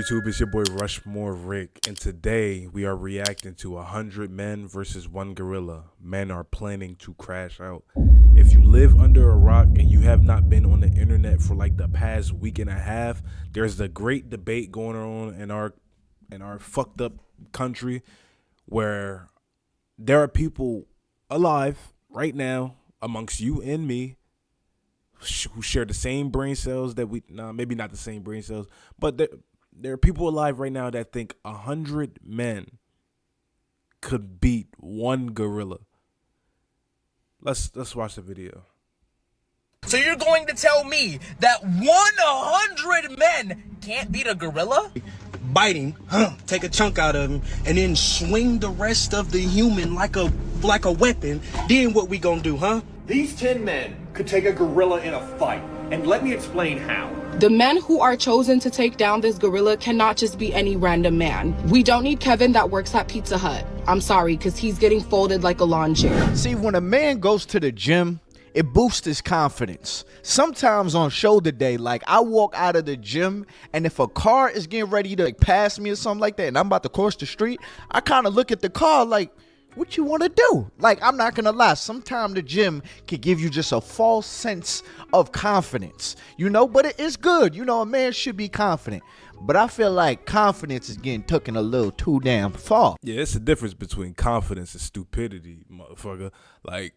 YouTube? It's your boy RushMoreRick, and today we are reacting to 100 men versus one gorilla. Men are planning to crash out. If you live under a rock and you have not been on the internet for like the past week and a half, there's a great debate going on in our fucked up country where there are people alive right now amongst you and me who share the same brain cells that maybe not the same brain cells, but there are people alive right now that think 100 men could beat one gorilla. Let's watch the video. So you're going to tell me that 100 men can't beat a gorilla? Biting, take a chunk out of him, and then swing the rest of the human like a weapon. Then what we gonna do, huh? These 10 men could take a gorilla in a fight, and let me explain how. The men who are chosen to take down this gorilla cannot just be any random man. We don't need Kevin that works at Pizza Hut. I'm sorry, because he's getting folded like a lawn chair. See, when a man goes to the gym, it boosts his confidence. Sometimes on shoulder day, like I walk out of the gym and if a car is getting ready to pass me or something like that and I'm about to cross the street, I kind of look at the car like, what you want to do? Like, I'm not going to lie. Sometimes the gym can give you just a false sense of confidence, you know, but it is good. You know, a man should be confident. But I feel like confidence is getting taken a little too damn far. Yeah, it's a difference between confidence and stupidity, motherfucker. Like,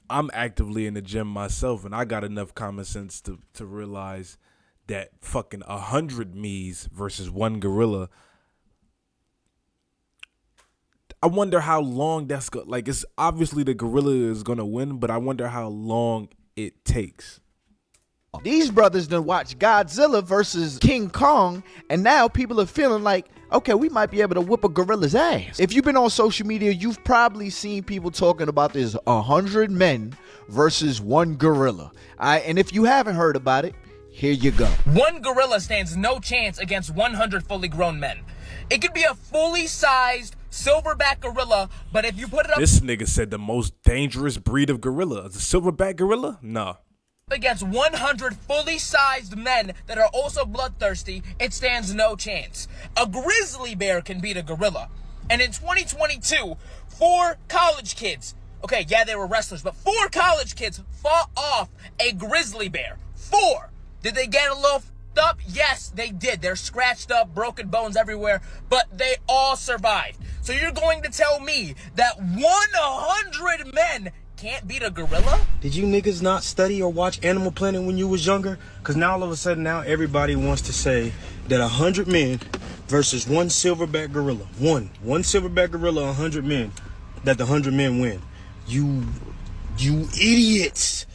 I'm actively in the gym myself, and I got enough common sense to realize that fucking 100 me's versus one gorilla. I wonder how long that's going. Like, it's obviously the gorilla is gonna win, but I wonder how long it takes. These brothers done watch Godzilla versus King Kong, and now people are feeling like, okay, we might be able to whip a gorilla's ass. If you've been on social media, you've probably seen people talking about this 100 men versus one gorilla. And if you haven't heard about it, here you go. One gorilla stands no chance against 100 fully grown men. It could be a fully sized silverback gorilla, but if you put it up... This nigga said the most dangerous breed of gorilla. Is a silverback gorilla? Nah. Against 100 fully sized men that are also bloodthirsty, it stands no chance. A grizzly bear can beat a gorilla. And in 2022, 4 college kids, okay, yeah, they were wrestlers, but 4 college kids fought off a grizzly bear. 4. Did they get a little f***ed up? Yes, they did. They're scratched up, broken bones everywhere, but they all survived. So you're going to tell me that 100 men can't beat a gorilla? Did you niggas not study or watch Animal Planet when you was younger? Because now all of a sudden now everybody wants to say that 100 men versus one silverback gorilla. One silverback gorilla, 100 men, that the 100 men win. You idiots.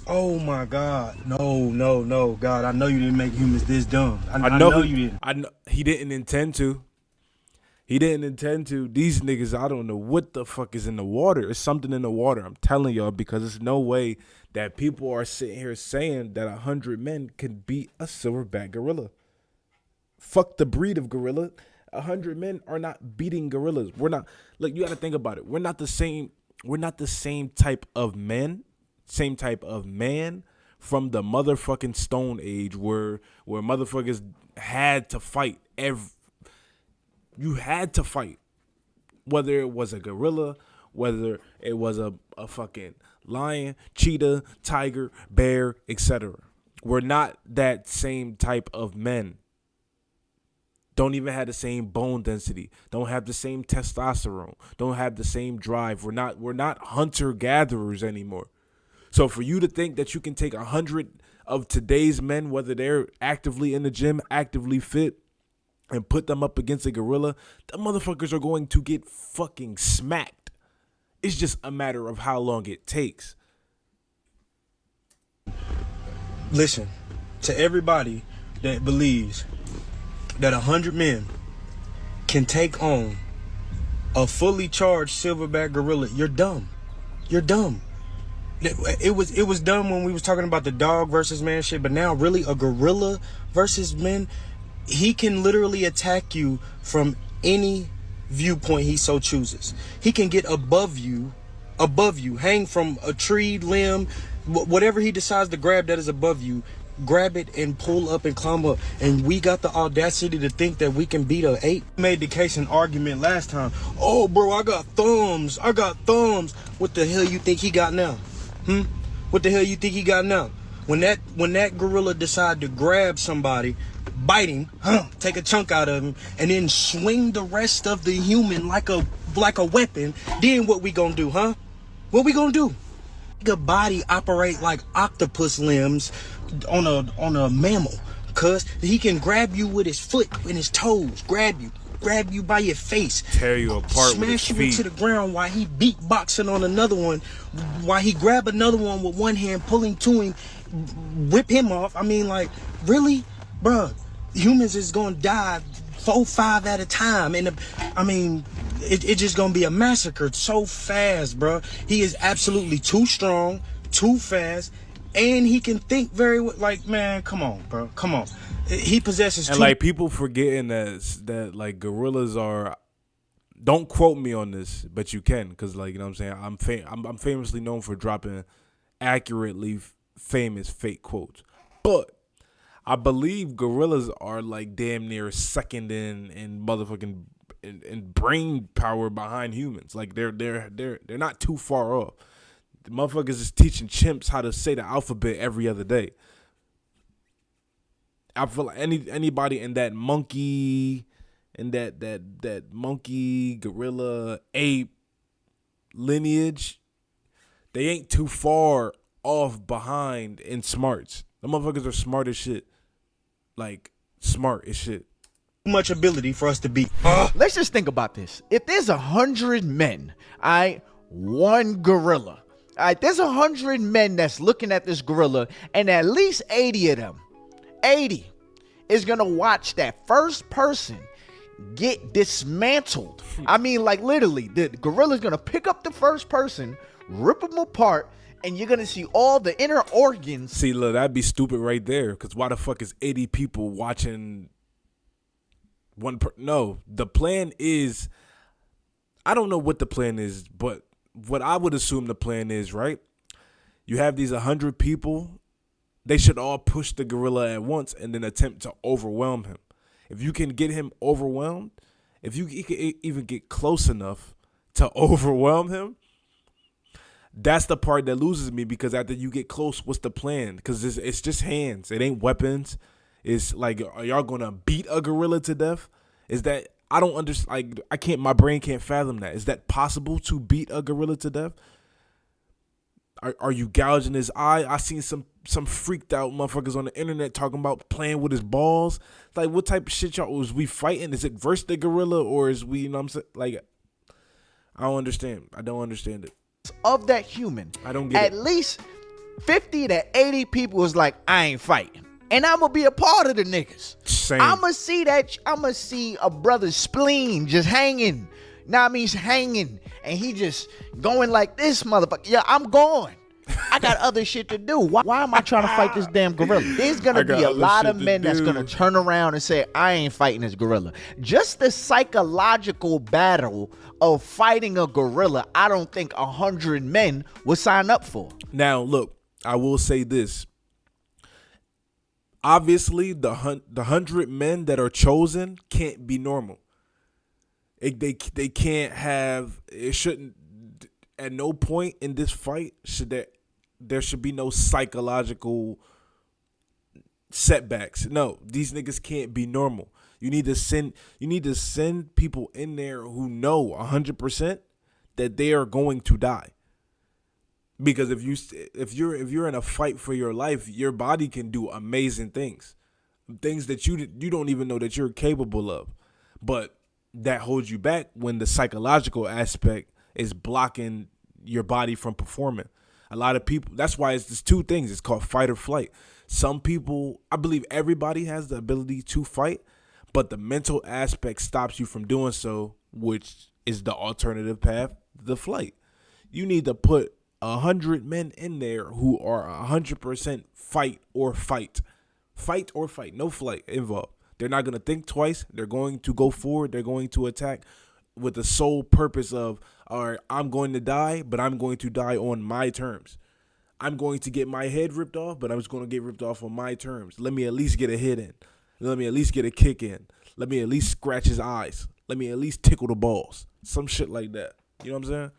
Oh my God. No, God, I know you didn't make humans this dumb. I know you didn't. He didn't intend to. He didn't intend to. These niggas, I don't know what the fuck is in the water. It's something in the water. I'm telling y'all, because there's no way that people are sitting here saying that 100 men can beat a silverback gorilla. Fuck the breed of gorilla. 100 men are not beating gorillas. We're not. Look, you got to think about it. We're not the same. We're not the same type of men. Same type of man from the motherfucking Stone Age, where motherfuckers had to fight You had to fight, whether it was a gorilla, whether it was a fucking lion, cheetah, tiger, bear, etc. We're not that same type of men. Don't even have the same bone density. Don't have the same testosterone. Don't have the same drive. We're not hunter-gatherers anymore. So for you to think that you can take 100 of today's men, whether they're actively in the gym, actively fit, and put them up against a gorilla, the motherfuckers are going to get fucking smacked. It's just a matter of how long it takes. Listen, to everybody that believes that 100 men can take on a fully charged silverback gorilla, you're dumb. You're dumb. It was dumb when we was talking about the dog versus man shit, but now really a gorilla versus men, he can literally attack you from any viewpoint he so chooses. He can get above you, hang from a tree, limb, whatever he decides to grab that is above you. grab it and pull up and climb up. And we got the audacity to think that we can beat a ape. Made the case and argument last time. Oh, bro, I got thumbs. What the hell you think he got now? What the hell you think he got now? When that gorilla decide to grab somebody, bite him, take a chunk out of him, and then swing the rest of the human like a weapon, then what we gonna do, huh? What we gonna do? The body operate like octopus limbs on a mammal, cuz he can grab you with his foot and his toes, grab you by your face, tear you apart, smash with his you feet. into the ground while he beatboxing on another one, while he grab another one with one hand, pulling to him, whip him off. I mean, like, really, bruh, humans is gonna die 4-5 at a time, and it's just gonna be a massacre so fast, bruh. He is absolutely too strong, too fast, and he can think very well. Like, man, come on, bro, come on. He possesses and like people forgetting that like gorillas are. Don't quote me on this, but you can, because like, you know what I'm saying, I'm famously known for dropping accurately famous fake quotes, but I believe gorillas are like damn near second in motherfucking in brain power behind humans. Like they're not too far off. The motherfuckers is teaching chimps how to say the alphabet every other day. I feel like anybody in that monkey gorilla ape lineage, they ain't too far off behind in smarts. The motherfuckers are smart as shit. Like, smart as shit. Too much ability for us to beat. Let's just think about this. If there's 100 men, one gorilla. There's 100 men that's looking at this gorilla, and at least 80 of them, 80 is gonna watch that first person get dismantled. I mean, like, literally, the gorilla's gonna pick up the first person, rip them apart, and you're gonna see all the inner organs. See, look, that'd be stupid right there. Because why the fuck is 80 people watching no, the plan is, I don't know what the plan is, but what I would assume the plan is, right? You have these 100 people. They should all push the gorilla at once and then attempt to overwhelm him. If you can get him overwhelmed, if you can even get close enough to overwhelm him, that's the part that loses me, because after you get close, what's the plan? Because it's just hands. It ain't weapons. It's like, are y'all going to beat a gorilla to death? Is that, I don't understand. Like, my brain can't fathom that. Is that possible to beat a gorilla to death? Are you gouging his eye? I seen some freaked out motherfuckers on the internet talking about playing with his balls. Like, what type of shit y'all was we fighting? Is it versus the gorilla, or is we, you know what I'm saying? Like, I don't understand. I don't understand it. Of that human, I don't get it. At least 50 to 80 people was like, I ain't fighting. And I'm gonna be a part of the niggas. Same. I'm gonna see a brother's spleen just hanging. Now I mean, he's hanging, and he just going like this, motherfucker. Yeah, I'm going. I got other shit to do. Why am I trying to fight this damn gorilla? There's gonna be a lot of men that's gonna turn around and say, I ain't fighting this gorilla. Just the psychological battle of fighting a gorilla, I don't think 100 men would sign up for. Now, look, I will say this. Obviously, the 100 men that are chosen can't be normal. They can't have, it shouldn't, at no point in this fight there should be no psychological setbacks. No, these niggas can't be normal. You need to send people in there who know 100% that they are going to die. Because if you're in a fight for your life, your body can do amazing things that you don't even know that you're capable of. But that holds you back when the psychological aspect is blocking your body from performing. A lot of people, that's why it's just two things. It's called fight or flight. Some people, I believe everybody has the ability to fight, but the mental aspect stops you from doing so, which is the alternative path, the flight. You need to put 100 men in there who are 100% fight or fight. Fight or fight. No flight involved. They're not going to think twice. They're going to go forward. They're going to attack with the sole purpose of, all right, I'm going to die, but I'm going to die on my terms. I'm going to get my head ripped off, but I'm just going to get ripped off on my terms. Let me at least get a hit in. Let me at least get a kick in. Let me at least scratch his eyes. Let me at least tickle the balls. Some shit like that. You know what I'm saying?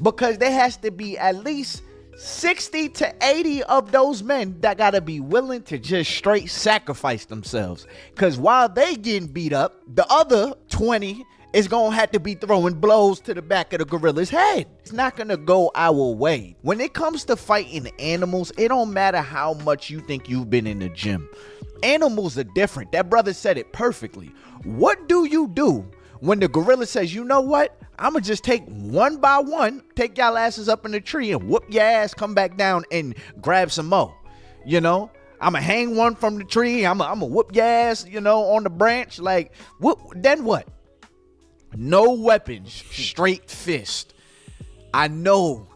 Because there has to be at least 60 to 80 of those men that got to be willing to just straight sacrifice themselves. Because while they getting beat up, the other 20 is going to have to be throwing blows to the back of the gorilla's head. It's not going to go our way. When it comes to fighting animals, it don't matter how much you think you've been in the gym. Animals are different. That brother said it perfectly. What do you do when the gorilla says, you know what? I'm going to just take one by one, take y'all asses up in the tree and whoop your ass, come back down and grab some more. You know, I'm going to hang one from the tree. I'm going to whoop your ass, you know, on the branch. Like, then what? No weapons, straight fist. I know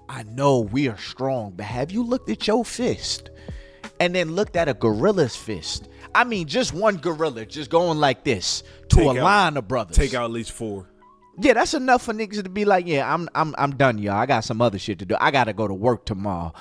we are strong, but have you looked at your fist and then looked at a gorilla's fist? I mean, just one gorilla just going like this to a line of brothers. Take out at least 4. Yeah, that's enough for niggas to be like, yeah, I'm done, y'all. I got some other shit to do. I gotta go to work tomorrow.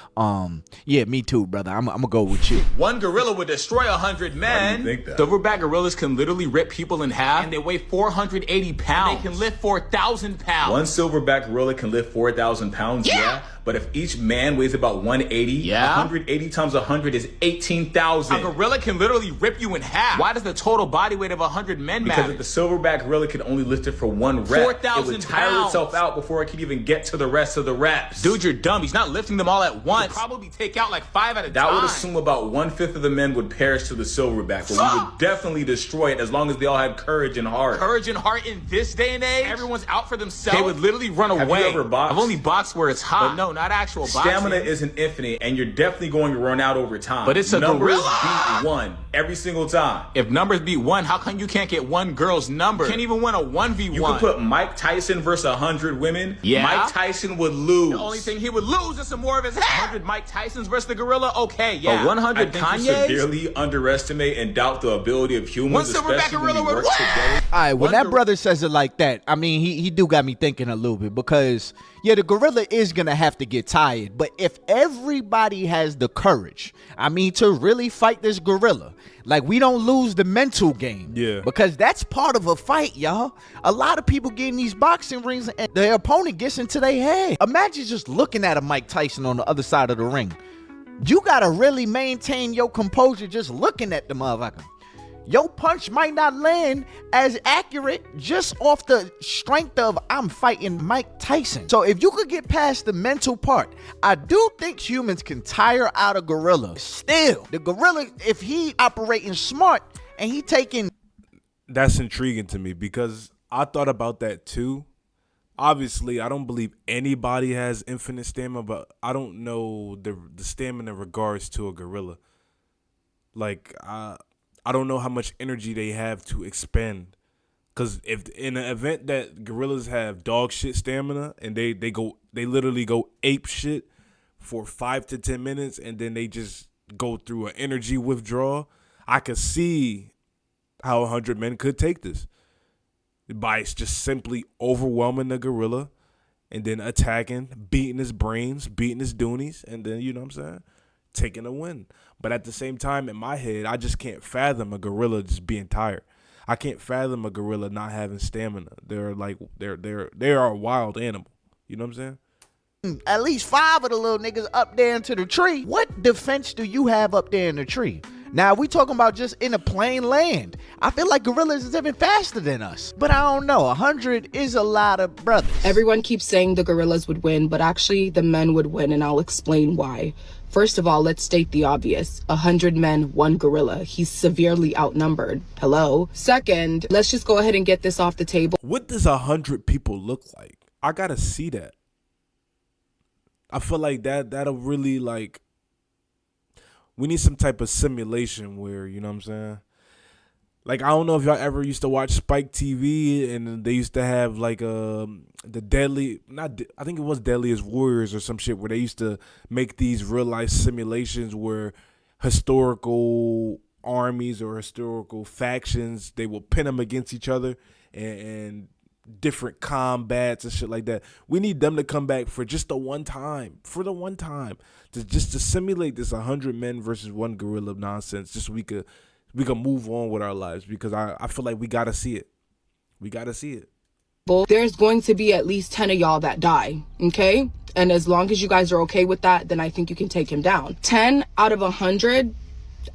Yeah, me too, brother. I'm gonna go with you. One gorilla would destroy 100 men. Silverback gorillas can literally rip people in half, and they weigh 480 pounds. And they can lift 4,000 pounds. One silverback gorilla can lift 4,000 pounds. Yeah. But if each man weighs about 180, 180 times 100 is 18,000. A gorilla can literally rip you in half. Why does the total body weight of 100 men matter? Because if the silverback gorilla could only lift it for one rep, 4,000 it would tire itself out before it could even get to the rest of the reps. Dude, you're dumb. He's not lifting them all at once. He'll probably take out like 5 at a time. That would assume about 1/5 of the men would perish to the silverback, but we would definitely destroy it as long as they all had courage and heart. Courage and heart in this day and age? Everyone's out for themselves. They would literally run away. Have you ever boxed? I've only boxed where it's hot. But no, not actual boxing. Stamina isn't infinite, and you're definitely going to run out over time. But it's a numbers gorilla. beat 1 every single time. If numbers beat 1, how come you can't get one girl's number? You can't even win a 1v1. You could put Mike Tyson versus 100 women. Yeah. Mike Tyson would lose. The only thing he would lose is some more of his head. 100 Mike Tysons versus the gorilla? Okay, yeah. But 100 Kanye's? I think you severely underestimate and doubt the ability of humans, One silverback especially when gorilla we would work win. together. All right, when that brother says it like that, I mean, he do got me thinking a little bit because, yeah, the gorilla is going to have to get tired. But if everybody has the courage, I mean, to really fight this gorilla, like we don't lose the mental game. Yeah. Because that's part of a fight, y'all. A lot of people get in these boxing rings and their opponent gets into their head. Imagine just looking at a Mike Tyson on the other side of the ring. You got to really maintain your composure just looking at the motherfucker. Your punch might not land as accurate just off the strength of I'm fighting Mike Tyson. So if you could get past the mental part, I do think humans can tire out a gorilla. Still, the gorilla, if he operating smart and he taking... That's intriguing to me because I thought about that too. Obviously, I don't believe anybody has infinite stamina, but I don't know the stamina in regards to a gorilla. Like, I don't know how much energy they have to expend. Because if in an event that gorillas have dog shit stamina and they literally go ape shit for 5 to 10 minutes and then they just go through an energy withdrawal, I could see how 100 men could take this by just simply overwhelming the gorilla and then attacking, beating his brains, beating his doonies, and then, you know what I'm saying, taking a win. But at the same time, in my head, I just can't fathom a gorilla just being tired. I can't fathom a gorilla not having stamina. They're a wild animal. You know what I'm saying? At least 5 of the little niggas up there into the tree. What defense do you have up there in the tree? Now, we talking about just in a plain land. I feel like gorillas is even faster than us. But I don't know. 100 is a lot of brothers. Everyone keeps saying the gorillas would win, but actually the men would win, and I'll explain why. First of all, let's state the obvious. 100 men, 1 gorilla. He's severely outnumbered. Hello? Second, let's just go ahead and get this off the table. What does 100 people look like? I gotta see that. I feel like that'll really, like, we need some type of simulation where, you know what I'm saying? Like, I don't know if y'all ever used to watch Spike TV and they used to have like the deadly, I think it was Deadliest Warriors or some shit where they used to make these real life simulations where historical armies or historical factions, they will pin them against each other and different combats and shit like that. We need them to come back for just the one time, to simulate this 100 men versus one gorilla nonsense, just so we could move on with our lives, because I feel like we gotta see it. We gotta see it. There's going to be at least 10 of y'all that die, okay? And as long as you guys are okay with that, then I think you can take him down. 10 out of 100,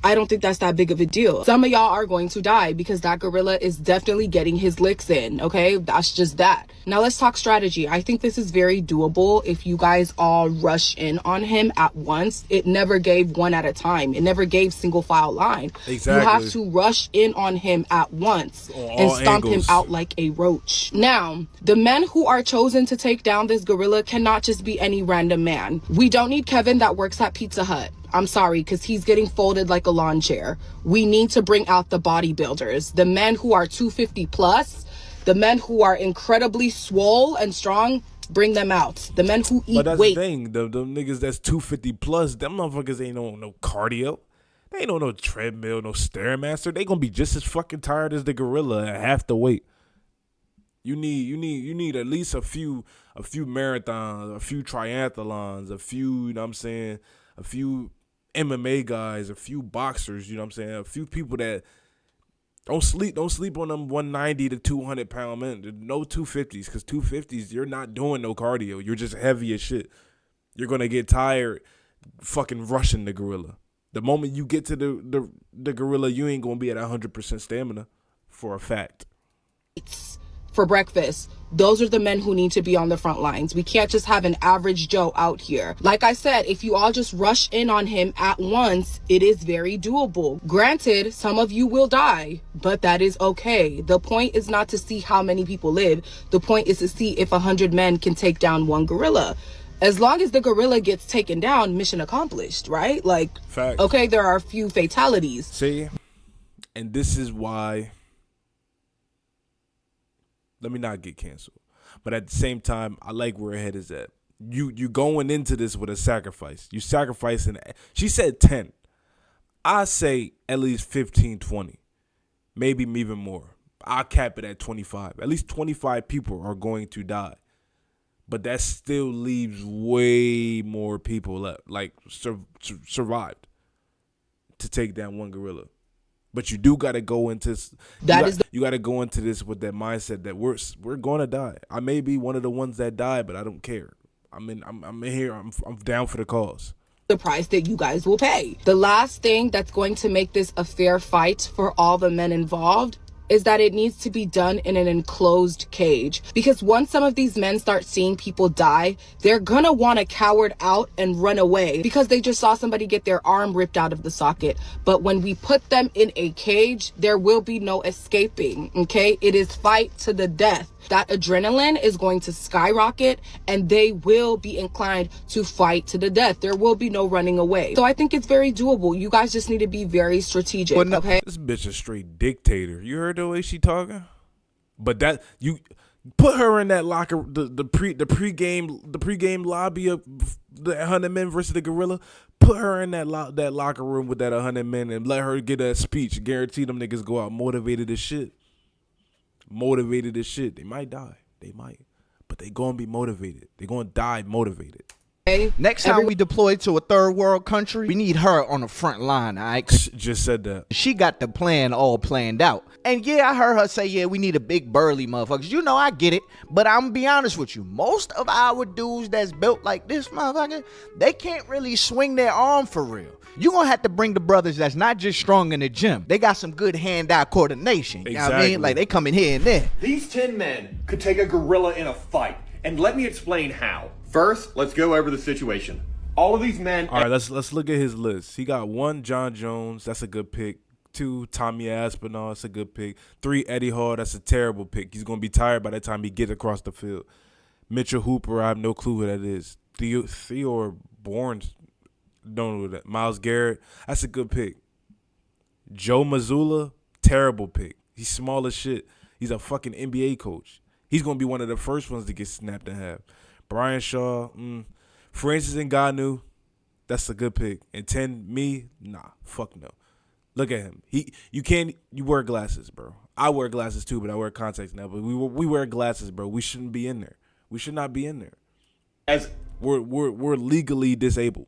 I don't think that's that big of a deal. Some of y'all are going to die because that gorilla is definitely getting his licks in, okay? That's just that. Now let's talk strategy. I think this is very doable if you guys all rush in on him at once. It never gave one at a time. It never gave single file line. Exactly. You have to rush in on him at once and stomp him out like a roach. Now, the men who are chosen to take down this gorilla cannot just be any random man. We don't need Kevin that works at Pizza Hut. I'm sorry, because he's getting folded like a lawn chair. We need to bring out the bodybuilders, the men who are 250 plus, the men who are incredibly swole and strong. Bring them out. The men who eat But that's weight. the thing, the niggas that's 250 plus, them motherfuckers ain't on no cardio. They ain't on no treadmill, no Stairmaster. They gonna be just as fucking tired as the gorilla at half the weight. You need at least a few marathons, a few triathlons, a few, you know what I'm saying, a few MMA guys, a few boxers, you know what I'm saying, a few people that don't sleep on them 190 to 200 pound men. No 250s, because 250s, you're not doing no cardio. You're just heavy as shit. You're gonna get tired fucking rushing the gorilla. The moment you get to the gorilla, you ain't gonna be at 100% stamina, for a fact. For breakfast. Those are the men who need to be on the front lines. We can't just have an average Joe out here. Like I said, if you all just rush in on him at once, it is very doable. Granted, some of you will die, but that is okay. The point is not to see how many people live. The point is to see if 100 men can take down one gorilla. As long as the gorilla gets taken down, mission accomplished, right? Like, Fact. Okay, there are a few fatalities. See, and this is why, let me not get canceled, but at the same time, I like where her head is at. You going into this with a sacrifice. You sacrificing. She said 10. I say at least 15, 20. Maybe even more. I'll cap it at 25. At least 25 people are going to die. But that still leaves way more people left, like survived, to take down one gorilla. But you do got to go into you got to go into this with that mindset that we're going to die. I may be one of the ones that die, but I don't care. I'm in here. I'm down for the cause. The price that you guys will pay. The last thing that's going to make this a fair fight for all the men involved is that it needs to be done in an enclosed cage. Because once some of these men start seeing people die, they're gonna want to coward out and run away because they just saw somebody get their arm ripped out of the socket. But when we put them in a cage, there will be no escaping, okay? It is fight to the death. That adrenaline is going to skyrocket and they will be inclined to fight to the death. There will be no running away. So I think it's very doable. You guys just need to be very strategic, okay? This bitch a straight dictator. You heard the way she talking? But that, you put her in that locker, the pregame lobby of the 100 men versus the gorilla. Put her in that locker room with that 100 men and let her get a speech. Guarantee them niggas go out motivated as shit. Motivated as shit. They might die. They might. But they gonna be motivated. They gonna die motivated. Next time we deploy to a third world country, we need her on the front line, all right? Just said that. She got the plan all planned out. And yeah, I heard her say, yeah, we need a big burly motherfuckers. You know, I get it. But I'm gonna be honest with you. Most of our dudes that's built like this motherfucker, they can't really swing their arm for real. You gonna have to bring the brothers that's not just strong in the gym. They got some good hand-eye coordination. You know what I mean? Like, they come in here and there. These 10 men could take a gorilla in a fight. And let me explain how. First, let's go over the situation. All of these men... All right, let's look at his list. He got 1, John Jones. That's a good pick. 2, Tommy Aspinall. That's a good pick. 3, Eddie Hall. That's a terrible pick. He's going to be tired by the time he gets across the field. Mitchell Hooper. I have no clue who that is. Theodore Bourne. Don't know that. Myles Garrett. That's a good pick. Joe Mazzulla. Terrible pick. He's small as shit. He's a fucking NBA coach. He's going to be one of the first ones to get snapped in half. Brian Shaw, Francis Ngannou, that's a good pick. And 10, me, nah, fuck no. Look at him. You wear glasses, bro. I wear glasses too, but I wear contacts now. But we wear glasses, bro. We shouldn't be in there. We should not be in there. As we're legally disabled.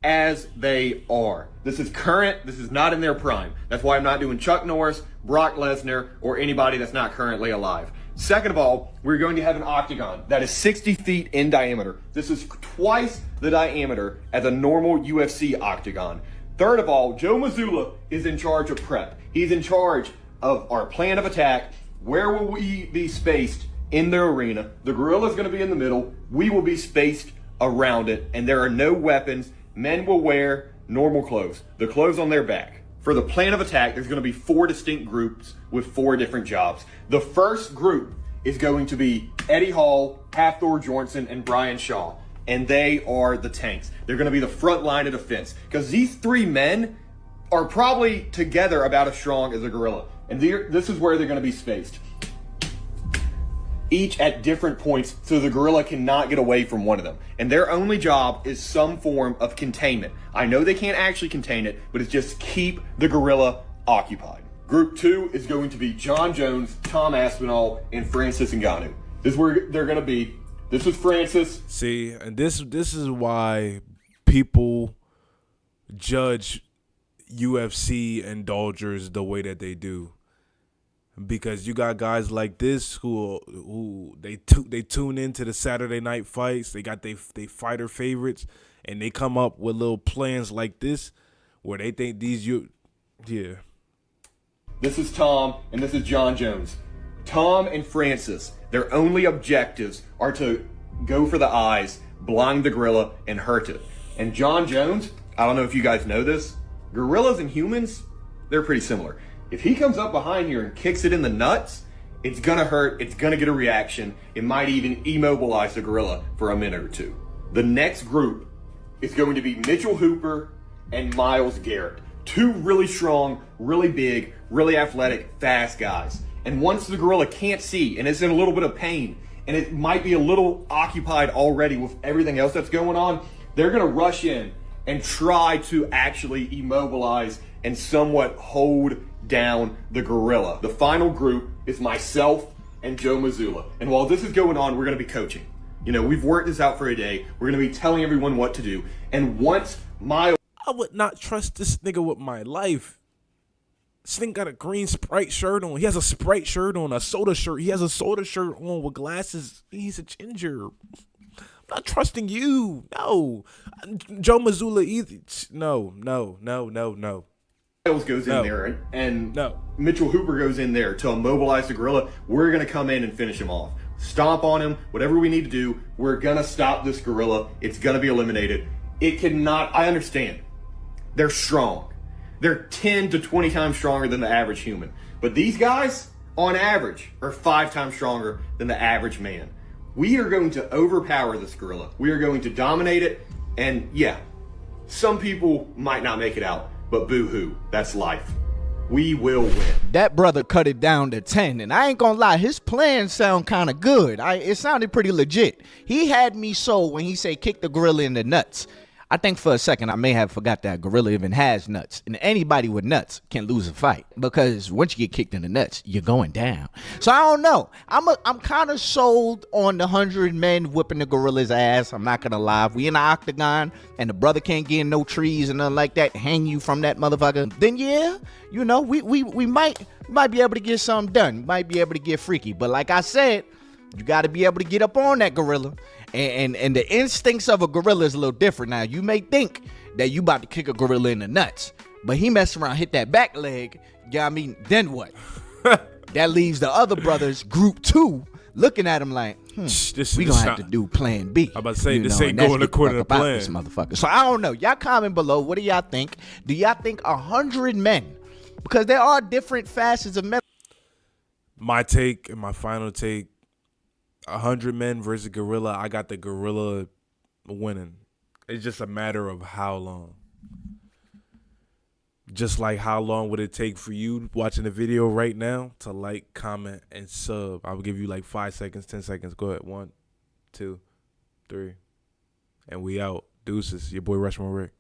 As they are. This is current. This is not in their prime. That's why I'm not doing Chuck Norris, Brock Lesnar, or anybody that's not currently alive. Second of all, we're going to have an octagon that is 60 feet in diameter. This is twice the diameter as a normal UFC octagon. Third of all, Joe Mazzulla is in charge of prep. He's in charge of our plan of attack. Where will we be spaced in the arena? The gorilla's going to be in the middle. We will be spaced around it, and there are no weapons. Men will wear normal clothes, the clothes on their back. For the plan of attack, there's going to be 4 distinct groups with 4 different jobs. The first group is going to be Eddie Hall, Hathor Jorgensen, and Brian Shaw. And they are the tanks. They're going to be the front line of defense. Because these 3 men are probably together about as strong as a gorilla. And this is where they're going to be spaced. Each at different points, so the gorilla cannot get away from one of them. And their only job is some form of containment. I know they can't actually contain it, but it's just keep the gorilla occupied. Group 2 is going to be John Jones, Tom Aspinall, and Francis Ngannou. This is where they're going to be. This is Francis. See, and this is why people judge UFC indulgers the way that they do. Because you got guys like this who they tune into the Saturday night fights. They got they fighter favorites, and they come up with little plans like this where they think This is Tom, and this is John Jones. Tom and Francis, their only objectives are to go for the eyes, blind the gorilla, and hurt it. And John Jones, I don't know if you guys know this, gorillas and humans, they're pretty similar. If he comes up behind here and kicks it in the nuts, it's going to hurt. It's going to get a reaction. It might even immobilize the gorilla for a minute or two. The next group is going to be Mitchell Hooper and Myles Garrett. 2 really strong, really big, really athletic, fast guys. And once the gorilla can't see and it's in a little bit of pain and it might be a little occupied already with everything else that's going on, they're going to rush in and try to actually immobilize and somewhat hold down the gorilla. The final group is myself and Joe Mazzulla. And while this is going on, we're going to be coaching. You know, we've worked this out for a day. We're going to be telling everyone what to do. And once I would not trust this nigga with my life. This nigga got a green Sprite shirt on. He has a Sprite shirt on, a soda shirt. He has a soda shirt on with glasses. He's a ginger. I'm not trusting you. No. Joe Mazzulla either. No. Goes in there and Mitchell Hooper goes in there to immobilize the gorilla. We're going to come in and finish him off. Stomp on him, whatever we need to do. We're going to stop this gorilla. It's going to be eliminated. It cannot, I understand. They're strong. They're 10 to 20 times stronger than the average human. But these guys, on average, are 5 times stronger than the average man. We are going to overpower this gorilla. We are going to dominate it. And yeah, some people might not make it out. But boo-hoo, that's life. We will win. That brother cut it down to 10, and I ain't gonna lie, his plans sound kind of good. It sounded pretty legit. He had me sold when he said kick the gorilla in the nuts. I think for a second I may have forgot that gorilla even has nuts. And anybody with nuts can lose a fight. Because once you get kicked in the nuts, you're going down. So I don't know. I'm kind of sold on the 100 men whipping the gorilla's ass. I'm not going to lie. If we in the octagon and the brother can't get in no trees and nothing like that, hang you from that motherfucker, then yeah, you know, we might be able to get something done. We might be able to get freaky. But like I said, you got to be able to get up on that gorilla. And the instincts of a gorilla is a little different. Now, you may think that you about to kick a gorilla in the nuts, but he mess around, hit that back leg, you know what I mean? Then what? That leaves the other brothers, group 2, looking at him like, we gonna have to do plan B. I'm about to say, this ain't going according to plan. This motherfucker. So I don't know. Y'all comment below. What do y'all think? Do y'all think 100 men? Because there are different facets of men. My take and my final take, 100 men versus gorilla, I got the gorilla winning. It's just a matter of how long. Just like how long would it take for you watching the video right now to like, comment, and sub. I'll give you like 5 seconds, 10 seconds. Go ahead. 1, 2, 3. And we out. Deuces. Your boy RushMoreRick.